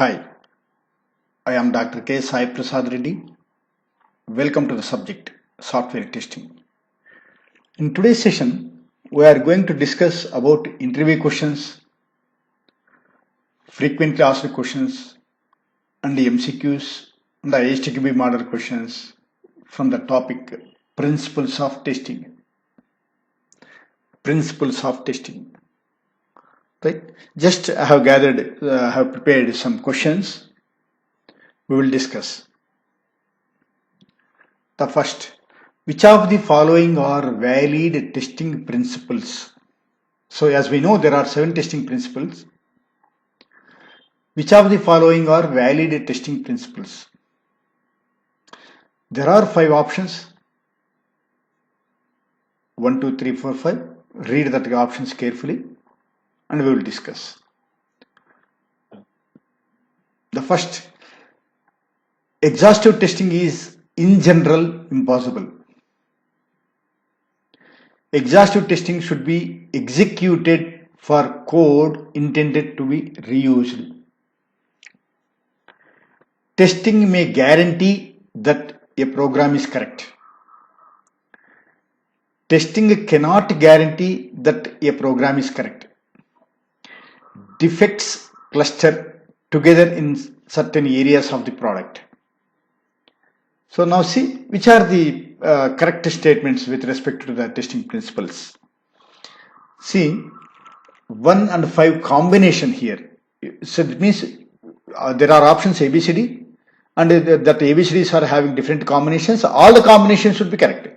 Hi, I am Dr. K. Sai Prasad Reddy. Welcome to the subject software testing. In today's session, we are going to discuss about interview questions, frequently asked questions, and the MCQs and the HTTP model questions from the topic Principles of Testing. Principles of Testing. Right? Just I have prepared some questions we will discuss. The first, which of the following are valid testing principles? So as we know, there are 7 testing principles. Which of the following are valid testing principles? There are 5 options. 1, 2, 3, 4, 5. Read the options carefully and we will discuss. The first, exhaustive testing is in general impossible. Exhaustive testing should be executed for code intended to be reused. Testing may guarantee that a program is correct. Testing cannot guarantee that a program is correct. Defects cluster together in certain areas of the product. So now see which are the correct statements with respect to the testing principles. See 1 and 5 combination here. So it means there are options ABCD and that ABCDs are having different combinations. All the combinations should be correct.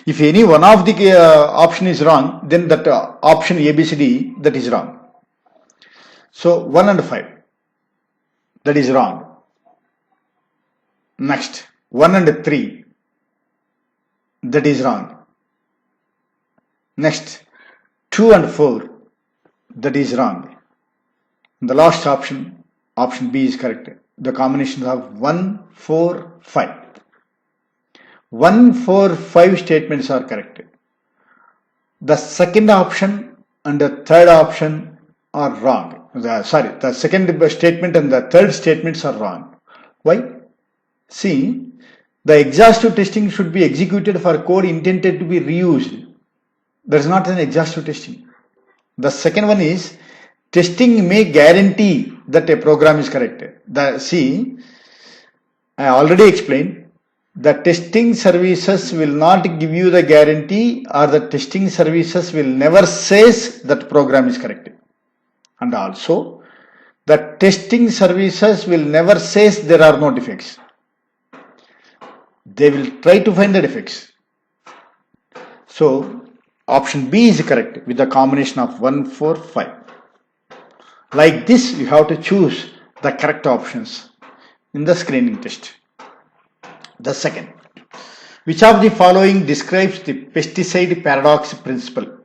If any one of the option is wrong, then that option ABCD that is wrong. So 1 and 5 that is wrong. Next 1 and 3 that is wrong. Next 2 and 4 that is wrong. The last option B is correct. The combinations of 1, 4, 5. 1, 4, 5 statements are correct. The second option and the third option are wrong. The second statement and the third statements are wrong. Why? See, the exhaustive testing should be executed for code intended to be reused. That is not an exhaustive testing. The second one is testing may guarantee that a program is correct. I already explained, the testing services will not give you the guarantee, or the testing services will never say that program is correct. And also, the testing services will never say there are no defects. They will try to find the defects. So, option B is correct with the combination of 1, 4, 5. Like this, you have to choose the correct options in the screening test. The second, which of the following describes the pesticide paradox principle?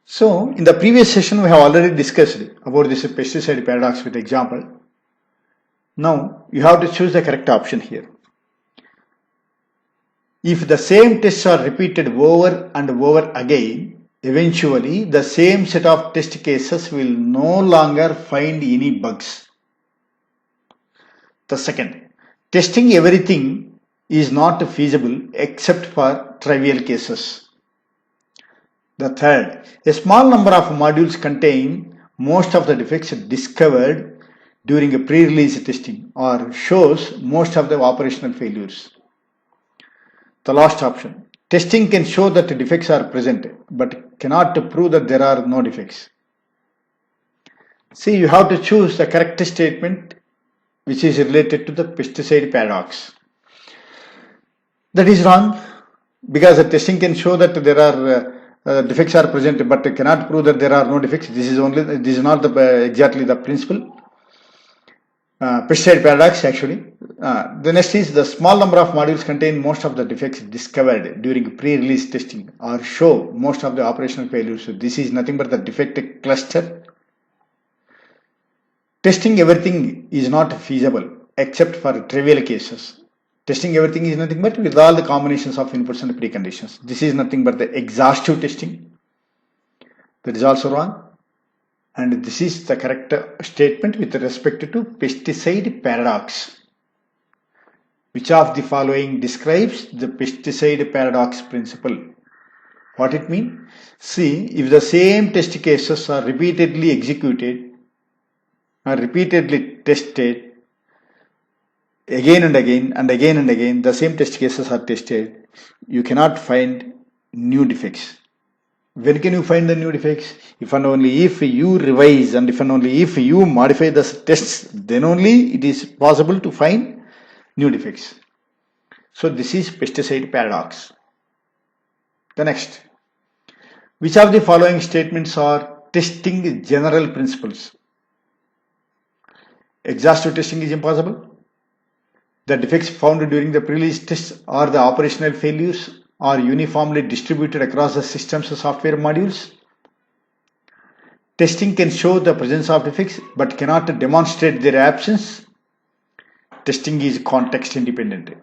So, in the previous session, we have already discussed about this pesticide paradox with example. Now, you have to choose the correct option here. If the same tests are repeated over and over again, eventually the same set of test cases will no longer find any bugs. The second, testing everything is not feasible except for trivial cases. The third, a small number of modules contain most of the defects discovered during a pre-release testing or shows most of the operational failures. The last option, testing can show that defects are present but cannot prove that there are no defects. See, you have to choose the correct statement which is related to the pesticide paradox. That is wrong, because the testing can show that there are defects are present but cannot prove that there are no defects. This is not exactly the principle. Pesticide paradox actually. The next is the small number of modules contain most of the defects discovered during pre-release testing or show most of the operational failures. So this is nothing but the defect cluster. Testing everything is not feasible except for trivial cases. Testing everything is nothing but with all the combinations of inputs and preconditions. This is nothing but the exhaustive testing. That is also wrong. And this is the correct statement with respect to pesticide paradox. Which of the following describes the pesticide paradox principle? What it means? See, if the same test cases are repeatedly executed, are repeatedly tested, again and again and again and again, the same test cases are tested, you cannot find new defects. When can you find the new defects? If and only if you revise and if and only if you modify the tests, then only it is possible to find new defects. So this is pesticide paradox. The next. Which of the following statements are testing general principles? Exhaustive testing is impossible. The defects found during the pre-release tests or the operational failures are uniformly distributed across the system's software modules. Testing can show the presence of defects but cannot demonstrate their absence. Testing is context independent.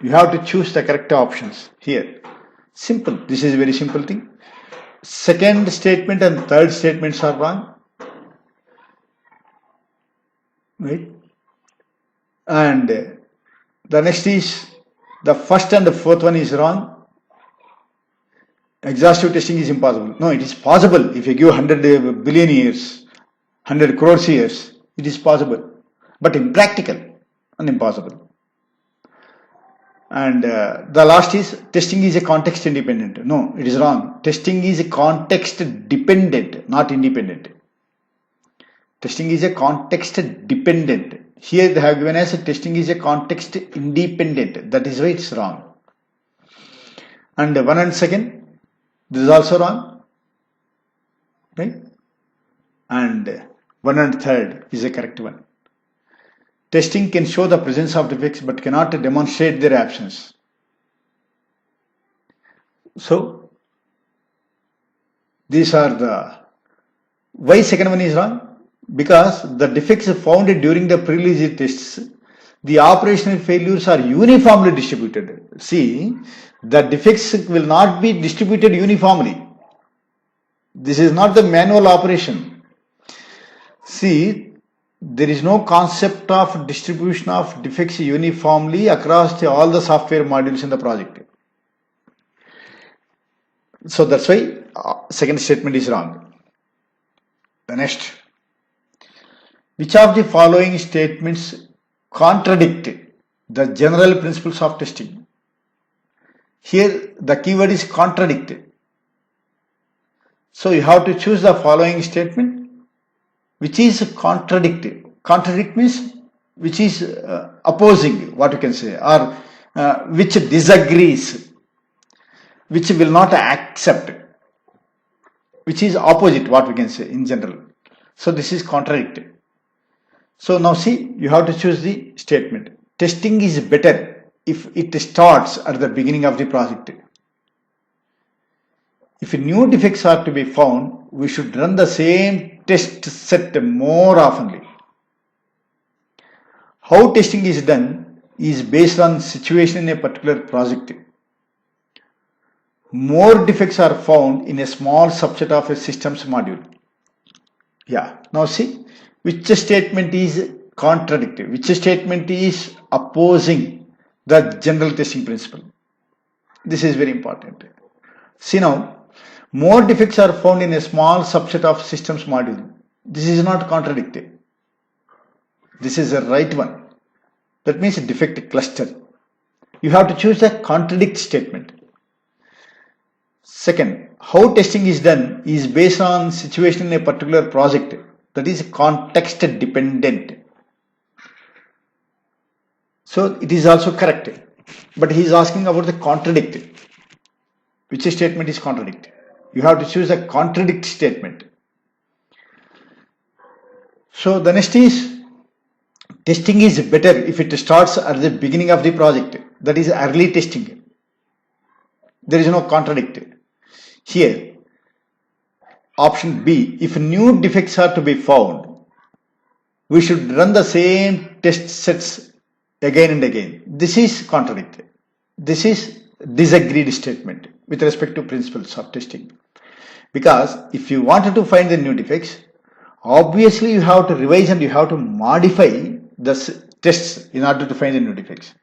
You have to choose the correct options here. Simple. This is a very simple thing. Second statement and third statements are wrong. Right? And the next is the first and the fourth one is wrong. Exhaustive testing is impossible. No, it is possible. If you give 100 billion years, 100 crores years, it is possible. But impractical and impossible. And the last is testing is a context independent. No, it is wrong. Testing is a context dependent, not independent. Testing is a context dependent. Here they have given us testing is a context independent. That is why it's wrong. And one and second, this is also wrong. Right? And one and third is a correct one. Testing can show the presence of defects but cannot demonstrate their absence. So, these are the... Why second one is wrong? Because the defects found during the pre-release tests, the operational failures are uniformly distributed. See, the defects will not be distributed uniformly. This is not the manual operation. See, there is no concept of distribution of defects uniformly across all the software modules in the project. So that's why second statement is wrong. The next. Which of the following statements contradict the general principles of testing? Here the keyword is contradict. So you have to choose the following statement which is contradict. Contradict means which is opposing, what you can say, or which disagrees, which will not accept, which is opposite, what we can say in general. So this is contradict. So now see, you have to choose the statement. Testing is better if it starts at the beginning of the project. If new defects are to be found, we should run the same test set more oftenly. How testing is done is based on situation in a particular project. More defects are found in a small subset of a systems module. Yeah, now see, which statement is contradictory, which statement is opposing the general testing principle. This is very important. See now, more defects are found in a small subset of systems module. This is not contradictory. This is the right one. That means a defect cluster. You have to choose a contradict statement. Second, how testing is done is based on situation in a particular project. That is context dependent. So it is also correct. But he is asking about the contradict. Which statement is contradict? You have to choose a contradict statement. So the next is testing is better if it starts at the beginning of the project. That is early testing. There is no contradict. Here, option B, if new defects are to be found, we should run the same test sets again and again. This is contradictory. This is disagreed statement with respect to principles of testing. Because if you wanted to find the new defects, obviously you have to revise and you have to modify the tests in order to find the new defects.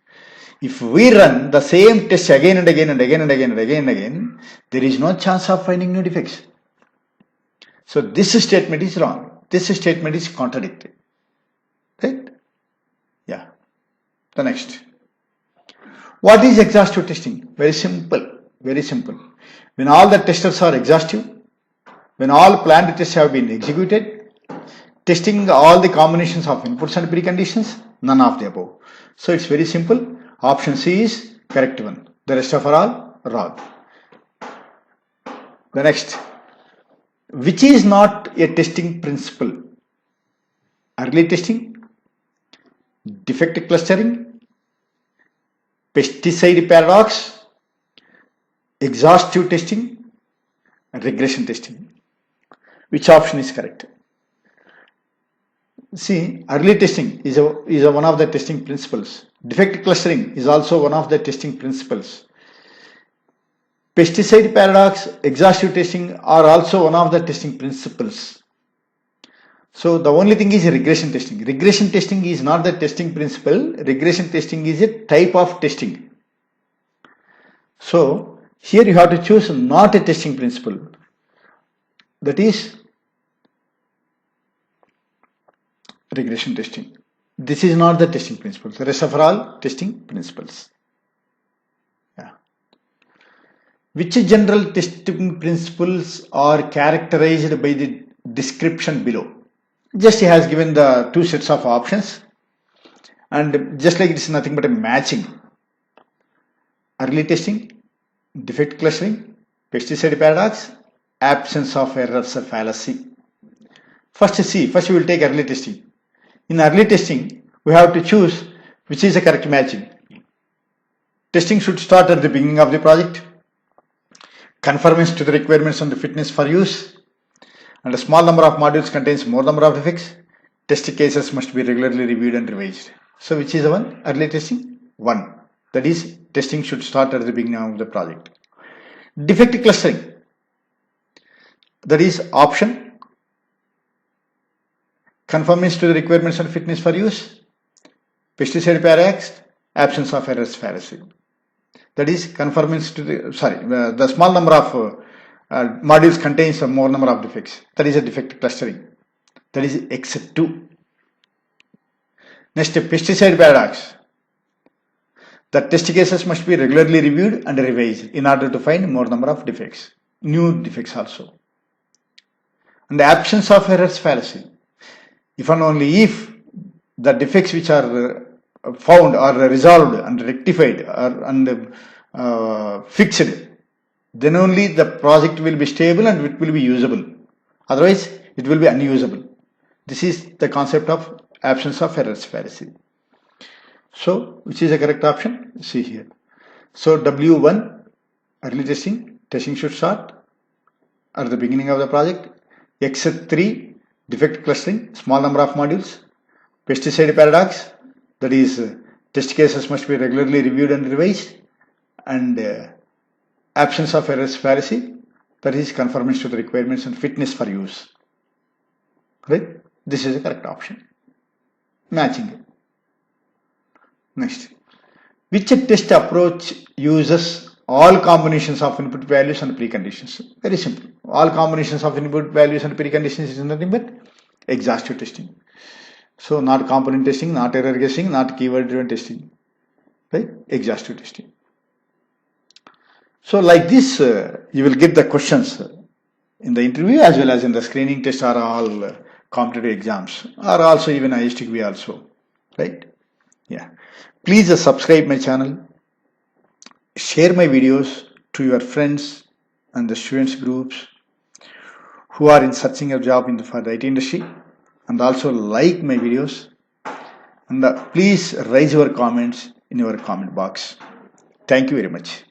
If we run the same test again and again and again and again and again and again, there is no chance of finding new defects. So this statement is wrong. This statement is contradictory. Right? Yeah. The next. What is exhaustive testing? Very simple. Very simple. When all the testers are exhaustive, when all planned tests have been executed, testing all the combinations of inputs and preconditions, none of the above. So it's very simple. Option C is correct one. The rest of are all wrong. The next. Which is not a testing principle? Early testing, defect clustering, pesticide paradox, exhaustive testing, regression testing. Which option is correct? See, early testing is one of the testing principles. Defect clustering is also one of the testing principles. Pesticide paradox, exhaustive testing are also one of the testing principles. So the only thing is regression testing. Regression testing is not the testing principle. Regression testing is a type of testing. So here you have to choose not a testing principle. That is regression testing. This is not the testing principle. The rest of are all testing principles. Yeah. Which general testing principles are characterized by the description below? Just he has given the two sets of options, and just like it is nothing but a matching. Early testing, defect clustering, pesticide paradox, absence of errors or fallacy. First we will take early testing. In early testing, we have to choose which is the correct matching. Testing should start at the beginning of the project. Conformance to the requirements and the fitness for use. And a small number of modules contains more number of defects. Test cases must be regularly reviewed and revised. So which is the one? Early testing? 1. That is, testing should start at the beginning of the project. Defect clustering. That is option. Conformance to the requirements and fitness for use. Pesticide paradox. Absence of errors fallacy. That is conformance to the small number of modules contains a more number of defects. That is a defect clustering. That is X2. Next, pesticide paradox. The test cases must be regularly reviewed and revised in order to find more number of defects. New defects also. And the absence of errors fallacy. If and only if the defects which are found or resolved and rectified and fixed, then only the project will be stable and it will be usable. Otherwise, it will be unusable. This is the concept of absence of errors fallacy. So, which is the correct option? See here. So, W1, early testing should start at the beginning of the project. X3, defect clustering, small number of modules. Pesticide paradox, that is, test cases must be regularly reviewed and revised. And absence of errors fallacy, that is conformance to the requirements and fitness for use. Right? This is the correct option. Matching. Next. Which test approach uses all combinations of input values and preconditions? Very simple. All combinations of input values and preconditions is nothing but exhaustive testing. So not component testing, not error guessing, not keyword driven testing. Right? Exhaustive testing. So like this, you will get the questions in the interview as well as in the screening test or all competitive exams or also even ISTQB also, right? Yeah. Please subscribe my channel, share my videos to your friends and the students groups who are in searching a job for the IT industry, and also like my videos, and please raise your comments in your comment box. Thank you very much.